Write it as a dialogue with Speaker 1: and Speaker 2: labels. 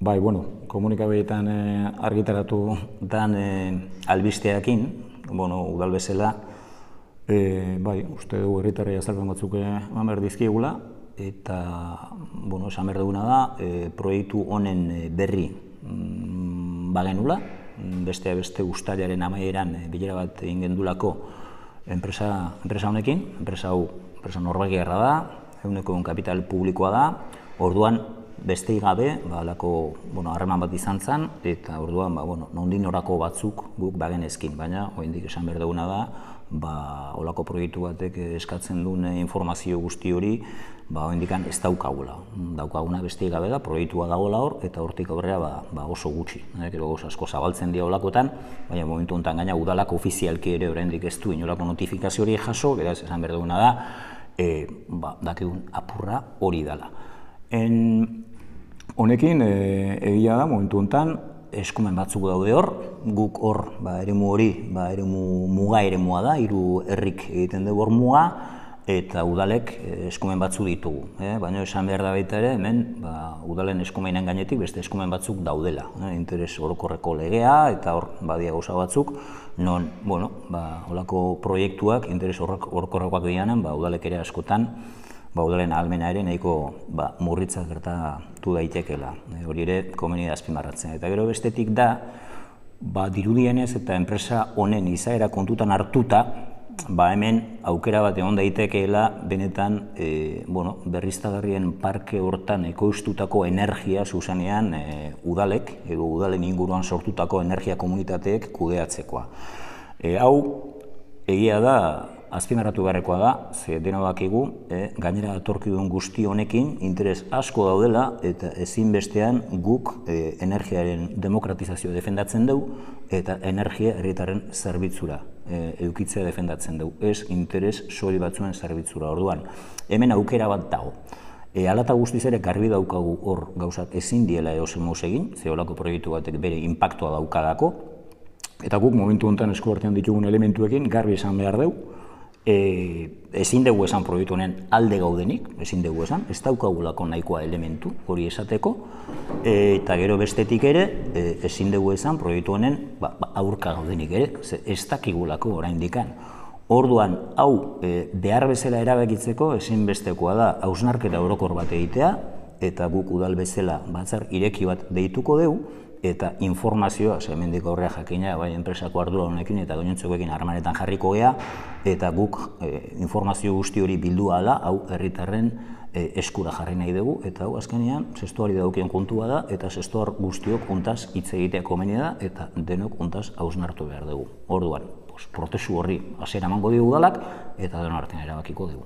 Speaker 1: Bai, komunikabideetan argitaratu dan albisteekin, udal bezala, uste dugu herritarrei azalpen batzuk eman behar dizkiegula, eta esan behar duguna da, proiektu honen berri bagenula, beste uztailaren amaieran bilera bat egin gendulako enpresa honekin, enpresa hau norvegiarra da, ehuneko kapital publikoa da, orduan besteik gabe, harreman bat izan zen, eta orduan, nondik norako batzuk guk bagenezkin, baina oraindik esan behar duguna da, holako proiektu batek eskatzen duen informazio guzti hori, oraindik ez daukagula. Daukaguna besteik gabe da, proiektua dagoela hor, eta hortik aurrera oso gutxi. Gero asko zabaltzen dira holakotan, baina momentu honetan gaina udalak ofizialki ere oraindik ez du inolako notifikazio hori jaso, beraz esan behar duguna da, dakigun apurra hori dela. Honekin, egia da, momentu honetan, eskumen batzuk daude hor, guk hor, eremu hori, muga eremua da, 3 herrik egiten dugu hor muga, eta udalek eskumen batzuk ditugu. Baina esan behar da baita ere, hemen, udalen eskumenen gainetik beste eskumen batzuk daudela. Interes orokorreko legea, eta hor, badia gauza batzuk, non, holako proiektuak, interes orokorrekoak dianen, udalek ere askotan, udalen ahalmena ere nahiko murritza gertatu daitekeela. Hori ere komeni da azpimarratzen. Eta gero bestetik da, dirudienez eta enpresa honen izaera kontutan hartuta, hemen aukera bat egon daitekeela benetan berriztagarrien parke hortan ekoiztutako energia zuzenean udalek, edo udalen inguruan sortutako energia komunitateek kudeatzekoa. Hau, egia da, azpimarratu beharrekoa da, ze dena bakigu, gainera datorkidun guzti honekin interes asko daudela eta ezinbestean guk energiaren demokratizazioa defendatzen dugu eta energia herritarren zerbitzura edukitzea defendatzen dugu, ez interes sori batzuen zerbitzura. Orduan, hemen aukera bat dago. Hala eta guztiz ere garbi daukagu hor gauzak ezin diela edozemoz egin, ze holako proiektu batek bere inpaktua daukadako, eta guk momentu honetan esku artean ditugun elementuekin garbi esan behar dugu, ezin dugu esan proiektu honen alde gaudenik, ezin dugu esan, ez daukagulako nahikoa elementu hori esateko, eta gero bestetik ere, ezin dugu esan proiektu honen aurka gaudenik ere, ez dakigulako oraindikan. Orduan, hau behar bezala erabakitzeko ezinbestekoa da hausnarketa orokor bat egitea, eta guk udal bezala batzar ireki bat deituko dugu, eta informazioa, hemendik aurrera jakina, enpresako ardura honekin eta gainontzekoekin harremanetan jarriko gea, eta guk informazio guzti hori bildu ahala, hau herritarren eskura jarri nahi dugu, eta hau azkenean zestuari daukien kontua da, eta zestuar guztiok hontaz hitz egitea komeni da, eta denok hontaz hausnartu behar dugu. Orduan, prozesu horri hasiera emango dugu udalak, eta denon artean erabakiko dugu.